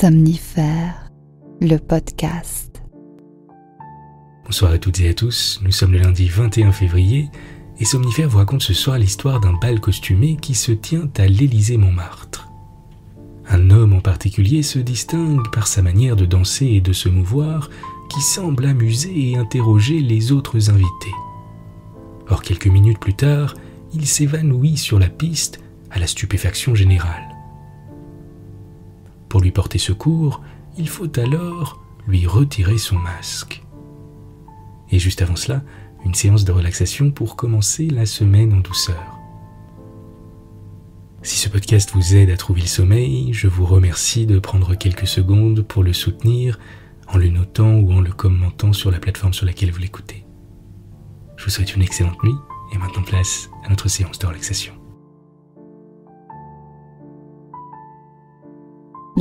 Somnifère, le podcast. Bonsoir à toutes et à tous, nous sommes le lundi 21 février et Somnifère vous raconte ce soir l'histoire d'un bal costumé qui se tient à l'Élysée-Montmartre. Un homme en particulier se distingue par sa manière de danser et de se mouvoir qui semble amuser et interroger les autres invités. Or, quelques minutes plus tard, il s'évanouit sur la piste à la stupéfaction générale. Pour lui porter secours, il faut alors lui retirer son masque. Et juste avant cela, une séance de relaxation pour commencer la semaine en douceur. Si ce podcast vous aide à trouver le sommeil, je vous remercie de prendre quelques secondes pour le soutenir en le notant ou en le commentant sur la plateforme sur laquelle vous l'écoutez. Je vous souhaite une excellente nuit et maintenant place à notre séance de relaxation.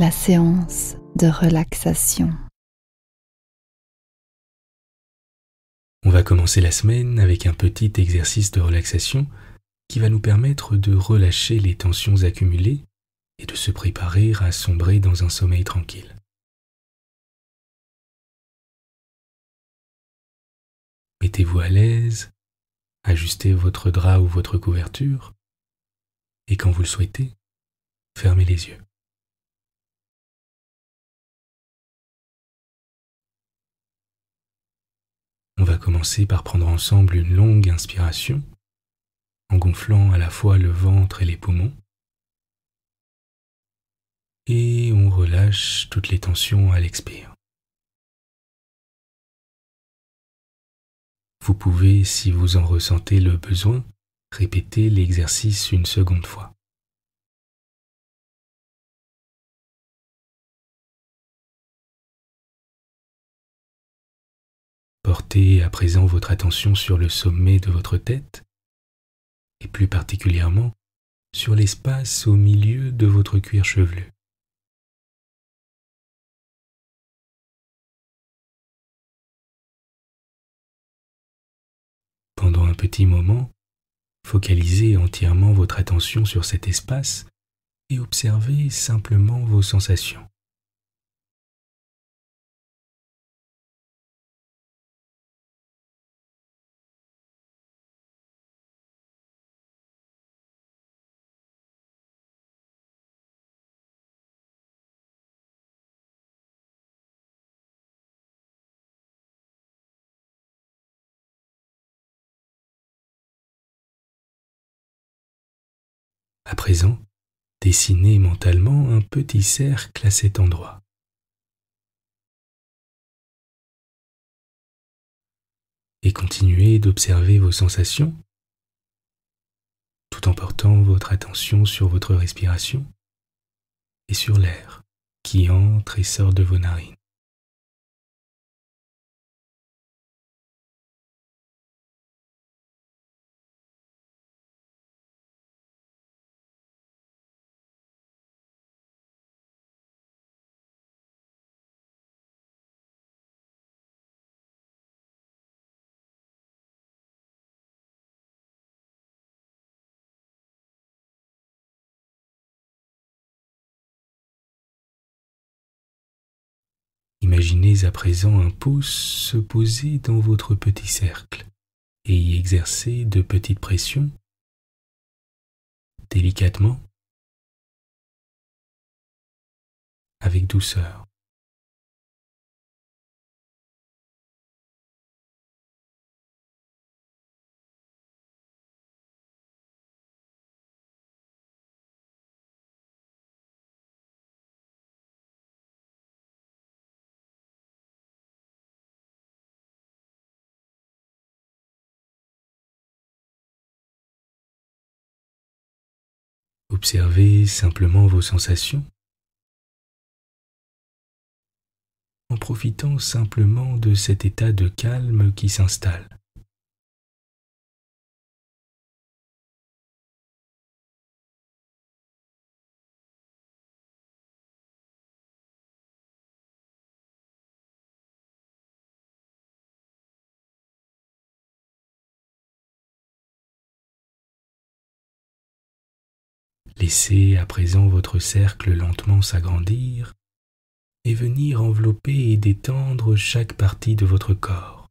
La séance de relaxation. On va commencer la semaine avec un petit exercice de relaxation qui va nous permettre de relâcher les tensions accumulées et de se préparer à sombrer dans un sommeil tranquille. Mettez-vous à l'aise, ajustez votre drap ou votre couverture et quand vous le souhaitez, fermez les yeux. On va commencer par prendre ensemble une longue inspiration en gonflant à la fois le ventre et les poumons. Et on relâche toutes les tensions à l'expire. Vous pouvez, si vous en ressentez le besoin, répéter l'exercice une seconde fois. Portez à présent votre attention sur le sommet de votre tête et plus particulièrement sur l'espace au milieu de votre cuir chevelu. Pendant un petit moment, focalisez entièrement votre attention sur cet espace et observez simplement vos sensations. À présent, dessinez mentalement un petit cercle à cet endroit. Et continuez d'observer vos sensations tout en portant votre attention sur votre respiration et sur l'air qui entre et sort de vos narines. Imaginez à présent un pouce se poser dans votre petit cercle et y exercer de petites pressions, délicatement, avec douceur. Observez simplement vos sensations en profitant simplement de cet état de calme qui s'installe. Laissez à présent votre cercle lentement s'agrandir et venir envelopper et détendre chaque partie de votre corps.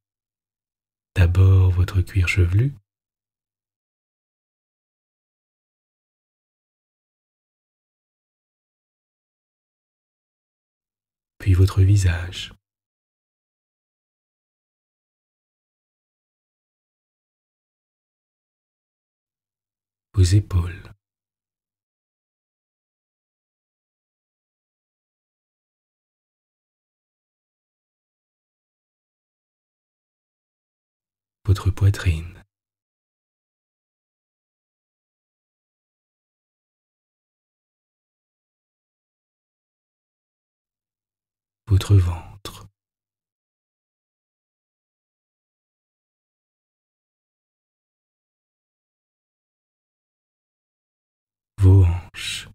D'abord votre cuir chevelu, puis votre visage, vos épaules, votre poitrine, votre ventre, vos hanches,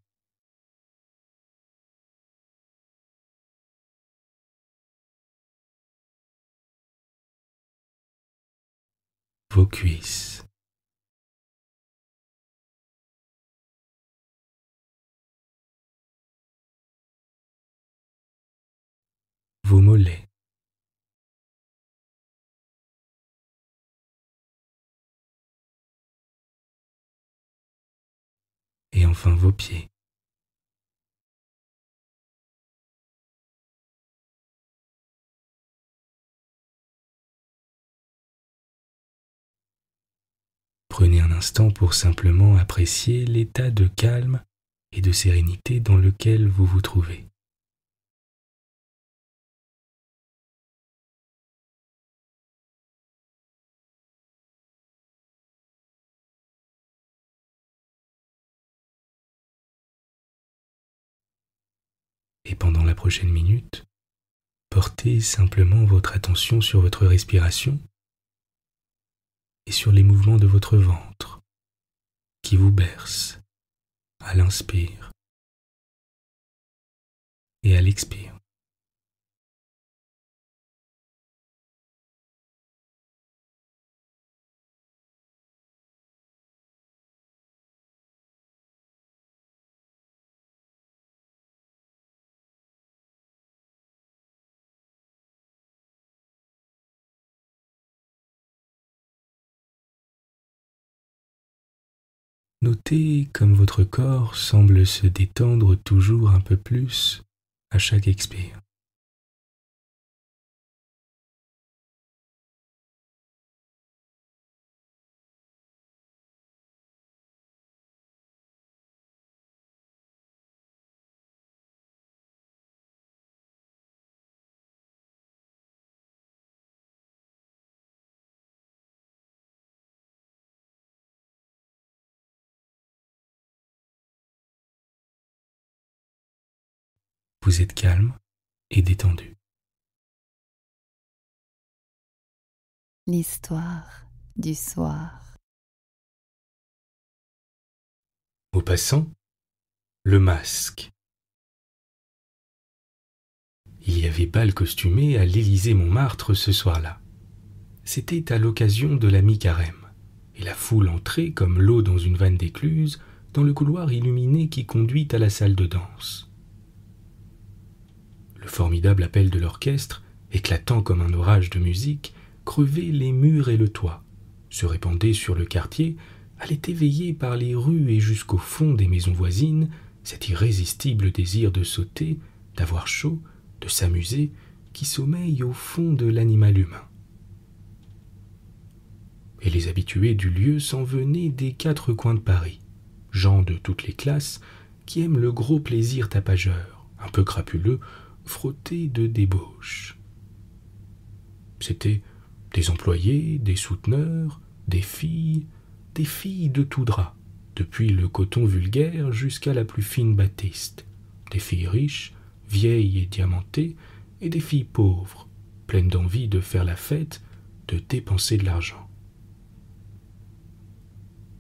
vos cuisses, vos mollets, et enfin vos pieds. Prenez un instant pour simplement apprécier l'état de calme et de sérénité dans lequel vous vous trouvez. Et pendant la prochaine minute, portez simplement votre attention sur votre respiration et sur les mouvements de votre ventre qui vous berce à l'inspire et à l'expire. Notez comme votre corps semble se détendre toujours un peu plus à chaque expire. Vous êtes calme et détendu. L'histoire du soir. Au passant, le masque. Il y avait bal costumé à l'Élysée-Montmartre ce soir-là. C'était à l'occasion de la mi-carême, et la foule entrait comme l'eau dans une vanne d'écluse dans le couloir illuminé qui conduit à la salle de danse. Le formidable appel de l'orchestre, éclatant comme un orage de musique, crevait les murs et le toit, se répandait sur le quartier, allait éveiller par les rues et jusqu'au fond des maisons voisines cet irrésistible désir de sauter, d'avoir chaud, de s'amuser, qui sommeille au fond de l'animal humain. Et les habitués du lieu s'en venaient des quatre coins de Paris, gens de toutes les classes, qui aiment le gros plaisir tapageur, un peu crapuleux, frotté de débauche. C'étaient des employés, des souteneurs, des filles de tout drap, depuis le coton vulgaire jusqu'à la plus fine batiste, des filles riches, vieilles et diamantées, et des filles pauvres, pleines d'envie de faire la fête, de dépenser de l'argent.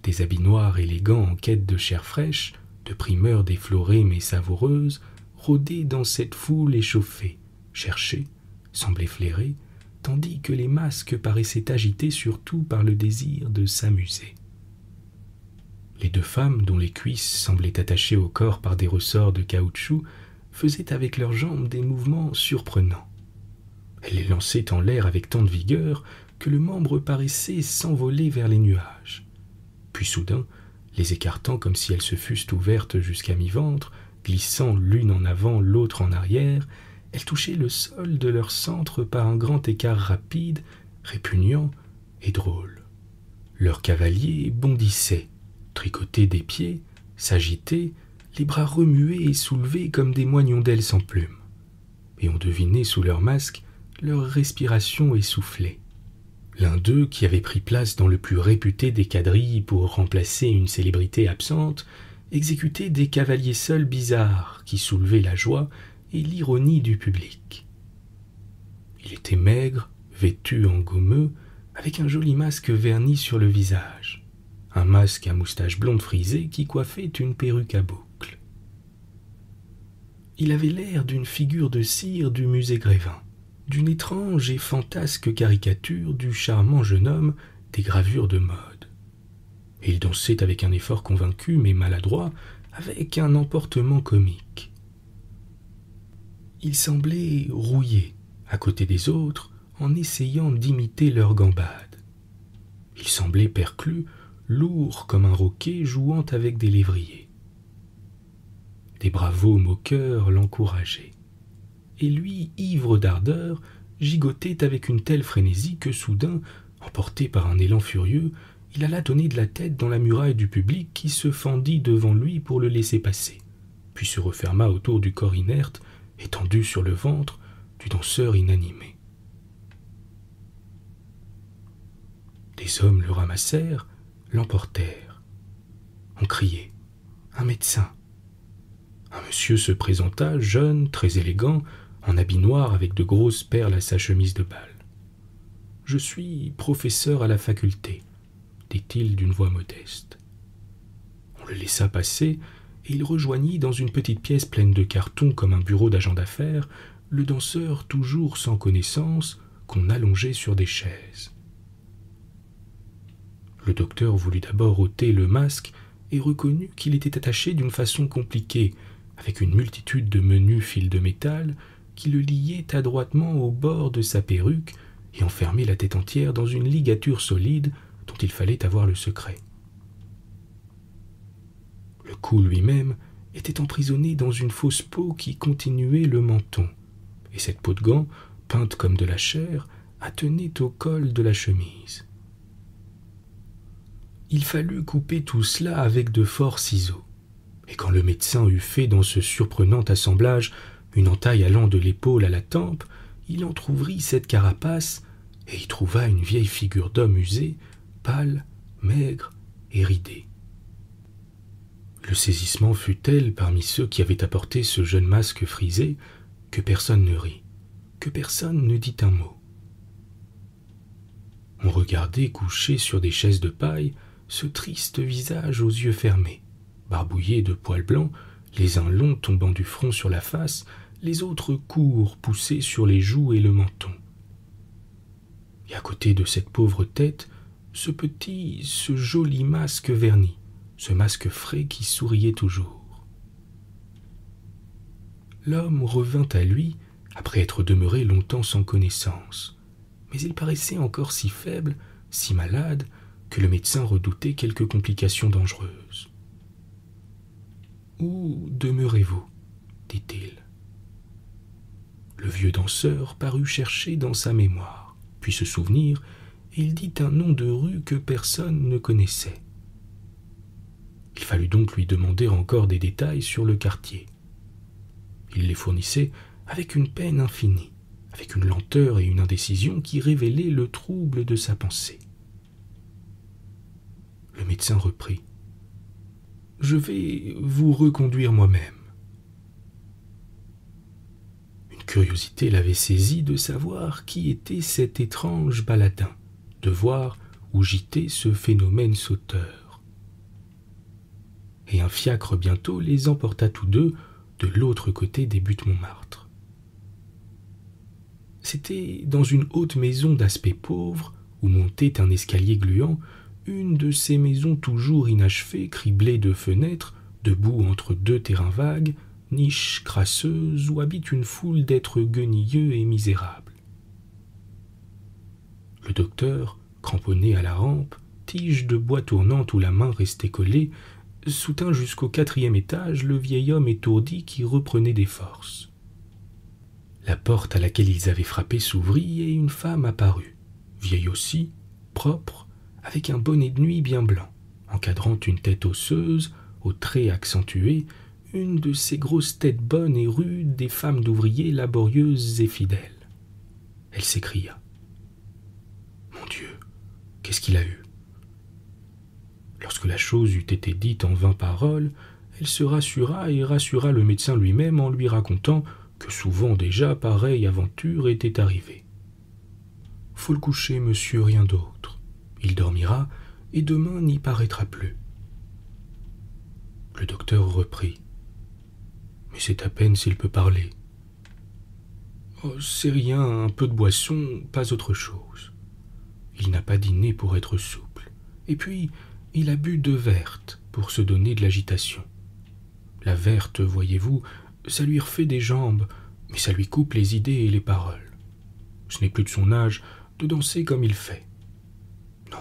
Des habits noirs élégants en quête de chair fraîche, de primeurs déflorées mais savoureuses, rôdaient dans cette foule échauffée, cherchés, semblaient flairer, tandis que les masques paraissaient agités surtout par le désir de s'amuser. Les deux femmes, dont les cuisses semblaient attachées au corps par des ressorts de caoutchouc, faisaient avec leurs jambes des mouvements surprenants. Elles les lançaient en l'air avec tant de vigueur que le membre paraissait s'envoler vers les nuages. Puis soudain, les écartant comme si elles se fussent ouvertes jusqu'à mi-ventre, glissant l'une en avant, l'autre en arrière, elles touchaient le sol de leur centre par un grand écart rapide, répugnant et drôle. Leurs cavaliers bondissaient, tricotaient des pieds, s'agitaient, les bras remués et soulevés comme des moignons d'ailes sans plumes. Et on devinait sous leur masque leur respiration essoufflée. L'un d'eux, qui avait pris place dans le plus réputé des quadrilles pour remplacer une célébrité absente, exécutait des cavaliers seuls bizarres qui soulevaient la joie et l'ironie du public. Il était maigre, vêtu en gommeux, avec un joli masque verni sur le visage, un masque à moustache blonde frisée qui coiffait une perruque à boucles. Il avait l'air d'une figure de cire du musée Grévin, d'une étrange et fantasque caricature du charmant jeune homme des gravures de mode. Et il dansait avec un effort convaincu mais maladroit, avec un emportement comique. Il semblait rouillé, à côté des autres, en essayant d'imiter leur gambade. Il semblait perclus, lourd comme un roquet jouant avec des lévriers. Des bravos moqueurs l'encourageaient. Et lui, ivre d'ardeur, gigotait avec une telle frénésie que soudain, emporté par un élan furieux, il alla donner de la tête dans la muraille du public qui se fendit devant lui pour le laisser passer, puis se referma autour du corps inerte, étendu sur le ventre du danseur inanimé. Des hommes le ramassèrent, l'emportèrent. On criait « Un médecin !» Un monsieur se présenta, jeune, très élégant, en habit noir avec de grosses perles à sa chemise de bal. « Je suis professeur à la faculté », dit-il d'une voix modeste. On le laissa passer, et il rejoignit dans une petite pièce pleine de cartons comme un bureau d'agent d'affaires, le danseur toujours sans connaissance, qu'on allongeait sur des chaises. Le docteur voulut d'abord ôter le masque et reconnut qu'il était attaché d'une façon compliquée, avec une multitude de menus fils de métal qui le liaient adroitement au bord de sa perruque et enfermaient la tête entière dans une ligature solide dont il fallait avoir le secret. Le cou lui-même était emprisonné dans une fausse peau qui continuait le menton, et cette peau de gant, peinte comme de la chair, attenait au col de la chemise. Il fallut couper tout cela avec de forts ciseaux, et quand le médecin eut fait dans ce surprenant assemblage une entaille allant de l'épaule à la tempe, il entr'ouvrit cette carapace et y trouva une vieille figure d'homme usé, pâle, maigre et ridé. Le saisissement fut tel parmi ceux qui avaient apporté ce jeune masque frisé que personne ne rit, que personne ne dit un mot. On regardait couché sur des chaises de paille ce triste visage aux yeux fermés, barbouillé de poils blancs, les uns longs tombant du front sur la face, les autres courts poussés sur les joues et le menton. Et à côté de cette pauvre tête, ce joli masque verni, ce masque frais qui souriait toujours. L'homme revint à lui, après être demeuré longtemps sans connaissance, mais il paraissait encore si faible, si malade, que le médecin redoutait quelques complications dangereuses. « Où demeurez-vous » dit-il. Le vieux danseur parut chercher dans sa mémoire, puis se souvenir, et il dit un nom de rue que personne ne connaissait. Il fallut donc lui demander encore des détails sur le quartier. Il les fournissait avec une peine infinie, avec une lenteur et une indécision qui révélaient le trouble de sa pensée. Le médecin reprit. « Je vais vous reconduire moi-même. » Une curiosité l'avait saisi de savoir qui était cet étrange baladin, de voir où gîtait ce phénomène sauteur. Et un fiacre bientôt les emporta tous deux de l'autre côté des buttes Montmartre. C'était dans une haute maison d'aspect pauvre, où montait un escalier gluant, une de ces maisons toujours inachevées, criblées de fenêtres, debout entre deux terrains vagues, niche crasseuse où habite une foule d'êtres guenilleux et misérables. Le docteur, cramponné à la rampe, tige de bois tournante où la main restait collée, soutint jusqu'au 4e étage le vieil homme étourdi qui reprenait des forces. La porte à laquelle ils avaient frappé s'ouvrit et une femme apparut, vieille aussi, propre, avec un bonnet de nuit bien blanc, encadrant une tête osseuse, aux traits accentués, une de ces grosses têtes bonnes et rudes des femmes d'ouvriers laborieuses et fidèles. Elle s'écria. « Mon Dieu, qu'est-ce qu'il a eu ?» Lorsque la chose eut été dite en 20 paroles, elle se rassura et rassura le médecin lui-même en lui racontant que souvent déjà pareille aventure était arrivée. « Faut le coucher, monsieur, rien d'autre. Il dormira et demain n'y paraîtra plus. » Le docteur reprit. « Mais c'est à peine s'il peut parler. »« Oh, c'est rien, un peu de boisson, pas autre chose. Il n'a pas dîné pour être souple. Et puis, il a bu 2 vertes pour se donner de l'agitation. La verte, voyez-vous, ça lui refait des jambes, mais ça lui coupe les idées et les paroles. Ce n'est plus de son âge de danser comme il fait. Non,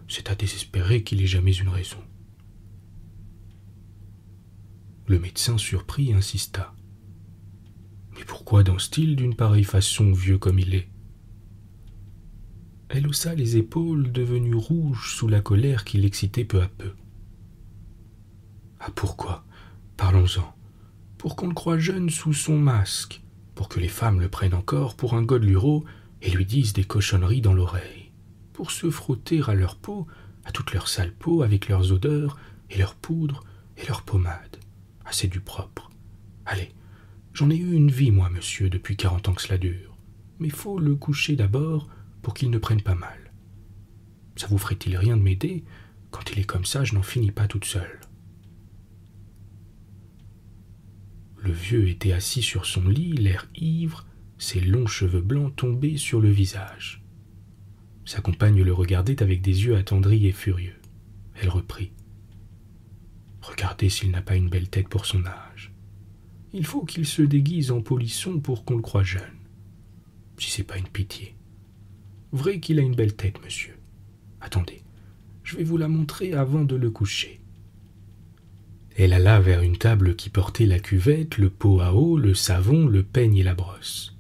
c'est à désespérer qu'il ait jamais une raison. » Le médecin surpris insista. « Mais pourquoi danse-t-il d'une pareille façon, vieux comme il est ?» Elle haussa les épaules, devenue rouge sous la colère qui l'excitait peu à peu. « Ah, pourquoi ? Parlons-en. Pour qu'on le croie jeune sous son masque, pour que les femmes le prennent encore pour un godelureau et lui disent des cochonneries dans l'oreille, pour se frotter à leur peau, à toute leur sale peau, avec leurs odeurs et leurs poudres et leurs pommades. Ah, c'est du propre. Allez, j'en ai eu une vie, moi, monsieur, depuis 40 ans que cela dure. Mais faut le coucher d'abord pour qu'il ne prenne pas mal. Ça vous ferait-il rien de m'aider? Quand il est comme ça, je n'en finis pas toute seule. » Le vieux était assis sur son lit, l'air ivre, ses longs cheveux blancs tombés sur le visage. Sa compagne le regardait avec des yeux attendris et furieux. Elle reprit. « Regardez s'il n'a pas une belle tête pour son âge. Il faut qu'il se déguise en polisson pour qu'on le croie jeune. Si c'est pas une pitié. Vrai qu'il a une belle tête, monsieur. Attendez, je vais vous la montrer avant de le coucher. » Elle alla vers une table qui portait la cuvette, le pot à eau, le savon, le peigne et la brosse.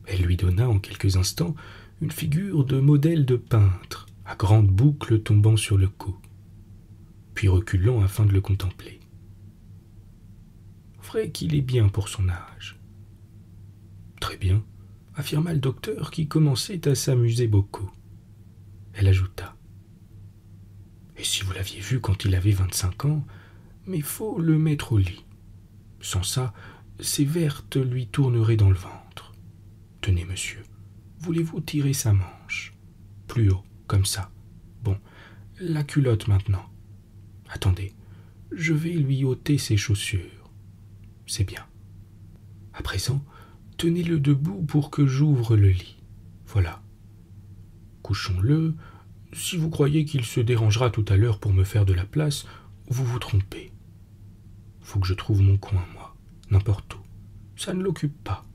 Elle lui donna en quelques instants une figure de modèle de peintre, à grandes boucles tombant sur le cou, puis reculant afin de le contempler. Vrai qu'il est bien pour son âge. Très bien, affirma le docteur qui commençait à s'amuser beaucoup. Elle ajouta. Et si vous l'aviez vu quand il avait 25 ans, mais faut le mettre au lit. Sans ça, ces vertes lui tourneraient dans le ventre. Tenez, monsieur, voulez-vous tirer sa manche? Plus haut, comme ça. Bon, la culotte maintenant. Attendez, je vais lui ôter ses chaussures. C'est bien. À présent, tenez-le debout pour que j'ouvre le lit. Voilà. Couchons-le. Si vous croyez qu'il se dérangera tout à l'heure pour me faire de la place, vous vous trompez. Faut que je trouve mon coin, moi, n'importe où. Ça ne l'occupe pas.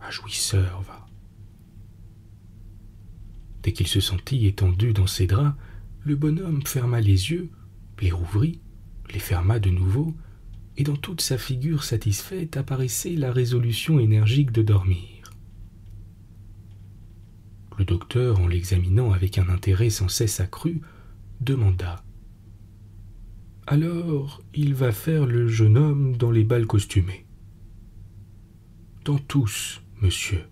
Un jouisseur, va. Dès qu'il se sentit étendu dans ses draps, le bonhomme ferma les yeux, les rouvrit, les ferma de nouveau, et dans toute sa figure satisfaite apparaissait la résolution énergique de dormir. Le docteur, en l'examinant avec un intérêt sans cesse accru, demanda. « Alors, il va faire le jeune homme dans les bals costumés. »« Dans tous, monsieur,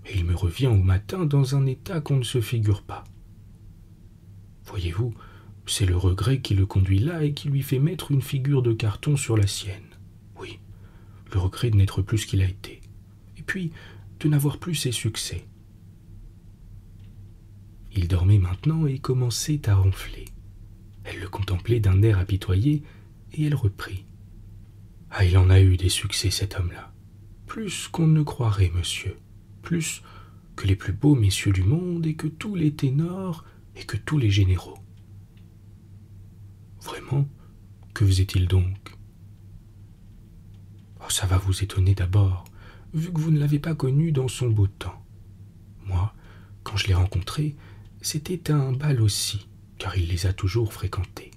et il me revient au matin dans un état qu'on ne se figure pas. Voyez-vous, c'est le regret qui le conduit là et qui lui fait mettre une figure de carton sur la sienne. Oui, le regret de n'être plus ce qu'il a été, et puis de n'avoir plus ses succès. » Il dormait maintenant et commençait à ronfler. Elle le contemplait d'un air apitoyé, et elle reprit. « Ah, il en a eu des succès, cet homme-là. Plus qu'on ne croirait, monsieur. Plus que les plus beaux messieurs du monde, et que tous les ténors, et que tous les généraux. » Vraiment, que faisait-il donc? Oh, ça va vous étonner d'abord, vu que vous ne l'avez pas connu dans son beau temps. Moi, quand je l'ai rencontré, c'était un bal aussi, car il les a toujours fréquentés.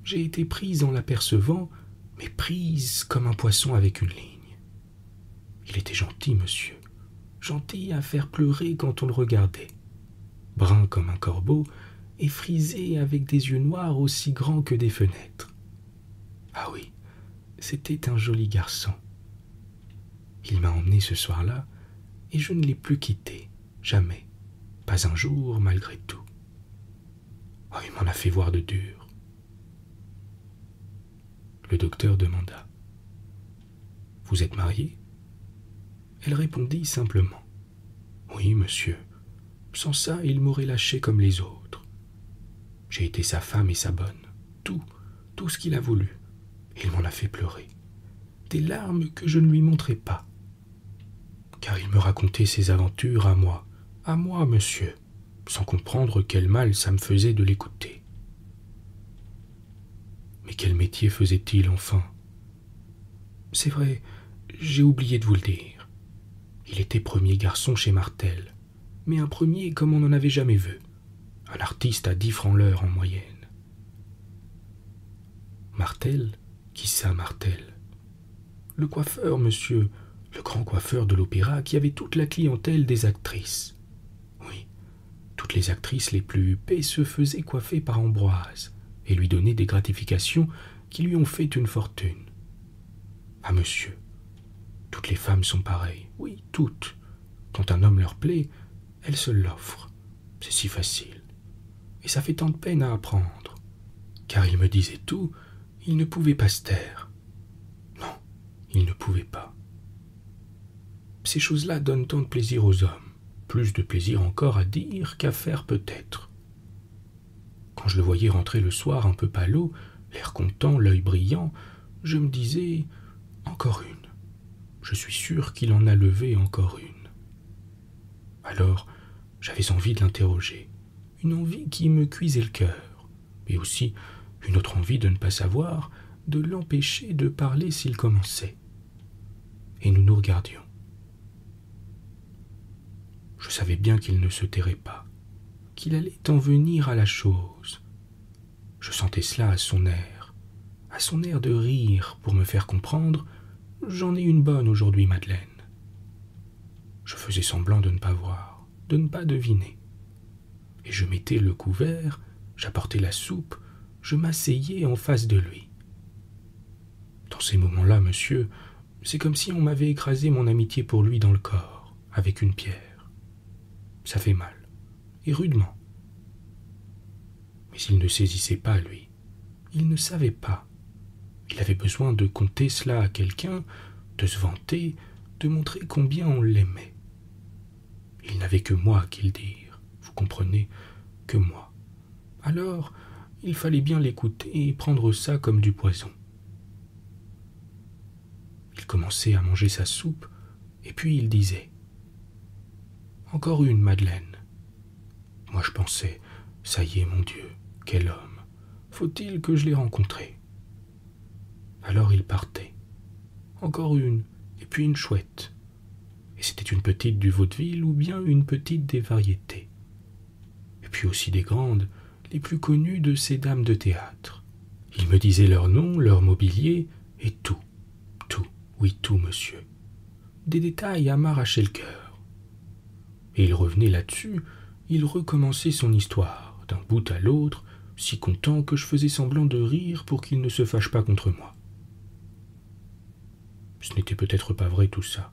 J'ai été prise en l'apercevant, mais prise comme un poisson avec une ligne. Il était gentil, monsieur, gentil à faire pleurer quand on le regardait. Brun comme un corbeau et frisé avec des yeux noirs aussi grands que des fenêtres. Ah oui, c'était un joli garçon. Il m'a emmené ce soir-là et je ne l'ai plus quitté, jamais, pas un jour malgré tout. Oh, il m'en a fait voir de dur. Le docteur demanda: « Vous êtes mariée ?» Elle répondit simplement: « Oui, monsieur. Sans ça, il m'aurait lâché comme les autres. J'ai été sa femme et sa bonne. Tout ce qu'il a voulu. Il m'en a fait pleurer. Des larmes que je ne lui montrais pas. Car il me racontait ses aventures à moi, monsieur, sans comprendre quel mal ça me faisait de l'écouter. Mais quel métier faisait-il enfin? C'est vrai, j'ai oublié de vous le dire. Il était premier garçon chez Martel, mais un premier comme on n'en avait jamais vu. Un artiste à 10 francs l'heure en moyenne. Martel? Qui ça, Martel? Le coiffeur, monsieur, le grand coiffeur de l'opéra qui avait toute la clientèle des actrices. Oui, toutes les actrices les plus huppées se faisaient coiffer par Ambroise et lui donner des gratifications qui lui ont fait une fortune. Ah, monsieur, toutes les femmes sont pareilles, oui, toutes. Quand un homme leur plaît, elles se l'offrent. C'est si facile. Et ça fait tant de peine à apprendre. Car il me disait tout, il ne pouvait pas se taire. Non, il ne pouvait pas. Ces choses-là donnent tant de plaisir aux hommes, plus de plaisir encore à dire qu'à faire peut-être. Quand je le voyais rentrer le soir un peu pâlot, l'air content, l'œil brillant, je me disais: encore une. Je suis sûr qu'il en a levé encore une. Alors, j'avais envie de l'interroger, une envie qui me cuisait le cœur, mais aussi une autre envie de ne pas savoir, de l'empêcher de parler s'il commençait. Et nous nous regardions. Je savais bien qu'il ne se tairait pas, qu'il allait en venir à la chose. Je sentais cela à son air de rire pour me faire comprendre: j'en ai une bonne aujourd'hui, Madeleine. Je faisais semblant de ne pas voir, de ne pas deviner. Et je mettais le couvert, j'apportais la soupe, je m'asseyais en face de lui. Dans ces moments-là, monsieur, c'est comme si on m'avait écrasé mon amitié pour lui dans le corps, avec une pierre. Ça fait mal, et rudement. Mais il ne saisissait pas, lui. Il ne savait pas. Il avait besoin de conter cela à quelqu'un, de se vanter, de montrer combien on l'aimait. Il n'avait que moi à qui le dire, vous comprenez, que moi. Alors, il fallait bien l'écouter et prendre ça comme du poison. Il commençait à manger sa soupe, et puis il disait: « Encore une, Madeleine. » Moi je pensais: ça y est, mon Dieu, quel homme, faut-il que je l'ai rencontré. Alors il partait. Encore une, et puis une chouette. Et c'était une petite du vaudeville ou bien une petite des variétés. Et puis aussi des grandes, les plus connues de ces dames de théâtre. Il me disait leur nom, leur mobilier, et tout, oui tout, monsieur. Des détails à m'arracher le cœur. Et il revenait là-dessus, il recommençait son histoire, d'un bout à l'autre, si content que je faisais semblant de rire pour qu'il ne se fâche pas contre moi. Ce n'était peut-être pas vrai tout ça.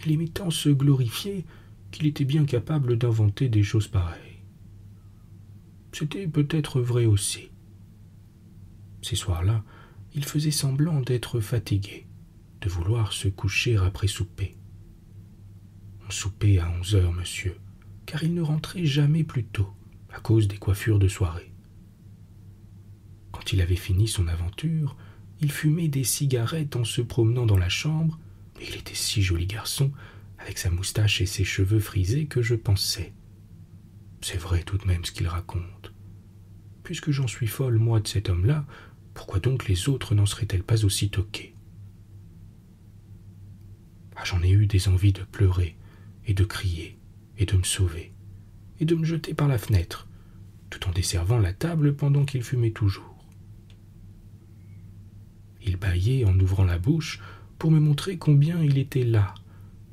Il aimait tant se glorifier qu'il était bien capable d'inventer des choses pareilles. C'était peut-être vrai aussi. Ces soirs-là, il faisait semblant d'être fatigué, de vouloir se coucher après souper. On soupait à 11 heures, monsieur, car il ne rentrait jamais plus tôt, à cause des coiffures de soirée. Quand il avait fini son aventure, il fumait des cigarettes en se promenant dans la chambre, et il était si joli garçon, avec sa moustache et ses cheveux frisés, que je pensais: c'est vrai tout de même ce qu'il raconte. Puisque j'en suis folle, moi, de cet homme-là, pourquoi donc les autres n'en seraient-elles pas aussi toquées? Ah, j'en ai eu des envies de pleurer et de crier et de me sauver et de me jeter par la fenêtre, tout en desservant la table pendant qu'il fumait toujours. Il bâillait en ouvrant la bouche pour me montrer combien il était las,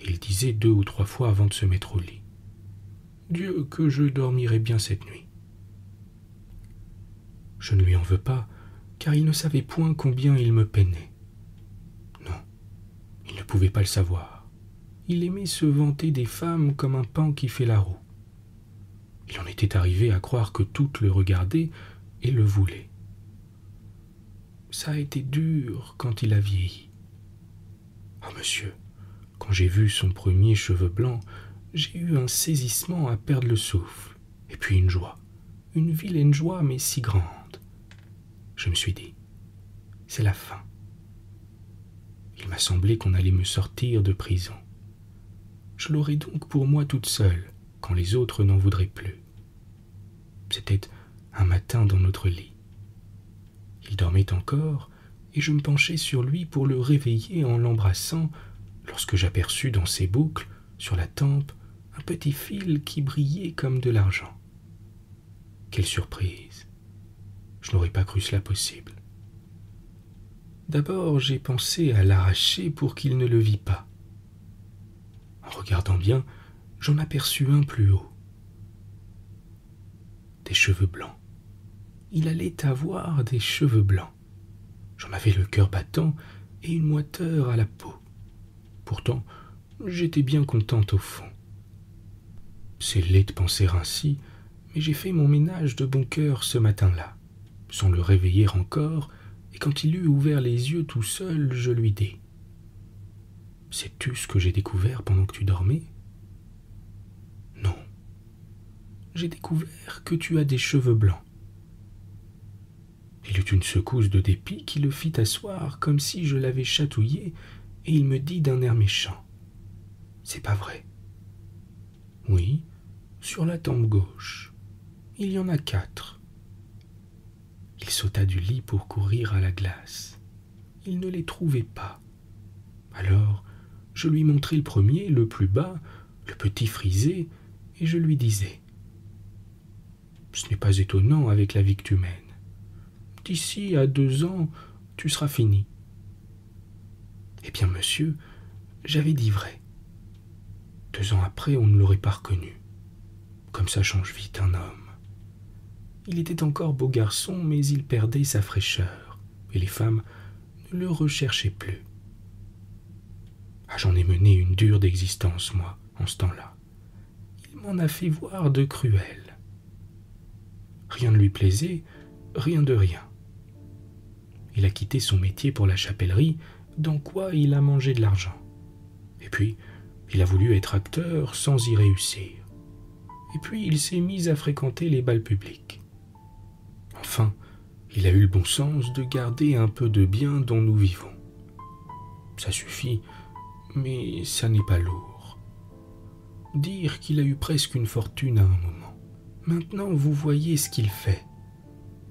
et il disait 2 ou 3 fois avant de se mettre au lit: Dieu, que je dormirai bien cette nuit. Je ne lui en veux pas, car il ne savait point combien il me peinait. Non, il ne pouvait pas le savoir. Il aimait se vanter des femmes comme un paon qui fait la roue. Il en était arrivé à croire que toutes le regardaient et le voulaient. Ça a été dur quand il a vieilli. Ah, monsieur, quand j'ai vu son premier cheveu blanc, j'ai eu un saisissement à perdre le souffle, et puis une joie, une vilaine joie, mais si grande. Je me suis dit, c'est la fin. Il m'a semblé qu'on allait me sortir de prison. Je l'aurais donc pour moi toute seule, quand les autres n'en voudraient plus. C'était un matin dans notre lit. Il dormait encore, et je me penchai sur lui pour le réveiller en l'embrassant, lorsque j'aperçus dans ses boucles, sur la tempe, un petit fil qui brillait comme de l'argent. Quelle surprise! Je n'aurais pas cru cela possible. D'abord, j'ai pensé à l'arracher pour qu'il ne le vît pas. En regardant bien, j'en aperçus un plus haut. Des cheveux blancs. Il allait avoir des cheveux blancs. J'en avais le cœur battant et une moiteur à la peau. Pourtant, j'étais bien contente au fond. C'est laid de penser ainsi, mais j'ai fait mon ménage de bon cœur ce matin-là, sans le réveiller encore, et quand il eut ouvert les yeux tout seul, je lui dis: « Sais-tu ce que j'ai découvert pendant que tu dormais ?»« Non. J'ai découvert que tu as des cheveux blancs. » Il eut une secousse de dépit qui le fit asseoir comme si je l'avais chatouillé, et il me dit d'un air méchant: « C'est pas vrai. »« Oui, sur la tempe gauche. Il y en a 4. » Il sauta du lit pour courir à la glace. Il ne les trouvait pas. Alors, je lui montrai le premier, le plus bas, le petit frisé, et je lui disais: « Ce n'est pas étonnant avec la vie que tu mènes. D'ici à 2 ans, tu seras fini. » Eh bien, monsieur, j'avais dit vrai. 2 ans après, on ne l'aurait pas reconnu. Comme ça change vite un homme. Il était encore beau garçon, mais il perdait sa fraîcheur, et les femmes ne le recherchaient plus. Ah, j'en ai mené une dure d'existence, moi, en ce temps-là. Il m'en a fait voir de cruelles. Rien ne lui plaisait, rien de rien. Il a quitté son métier pour la chapellerie, dans quoi il a mangé de l'argent. Et puis, il a voulu être acteur sans y réussir. Et puis, il s'est mis à fréquenter les bals publics. Enfin, il a eu le bon sens de garder un peu de bien dont nous vivons. Ça suffit, mais ça n'est pas lourd. Dire qu'il a eu presque une fortune à un moment. Maintenant, vous voyez ce qu'il fait.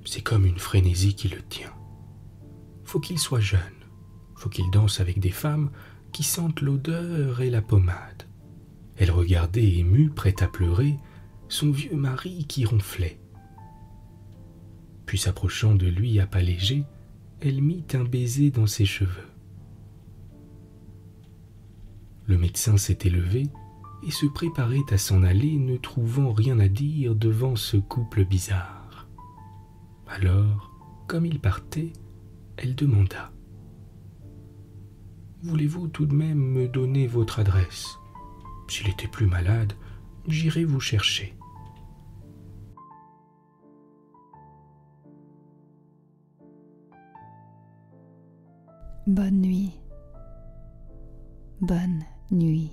C'est comme une frénésie qui le tient. Faut qu'il soit jeune. Faut qu'il danse avec des femmes qui sentent l'odeur et la pommade. Elle regardait émue, prête à pleurer, son vieux mari qui ronflait. Puis s'approchant de lui à pas légers, elle mit un baiser dans ses cheveux. Le médecin s'était levé et se préparait à s'en aller, ne trouvant rien à dire devant ce couple bizarre. Alors, comme il partait, elle demanda: « Voulez-vous tout de même me donner votre adresse? S'il était plus malade, j'irai vous chercher. » Bonne nuit. Bonne nuit.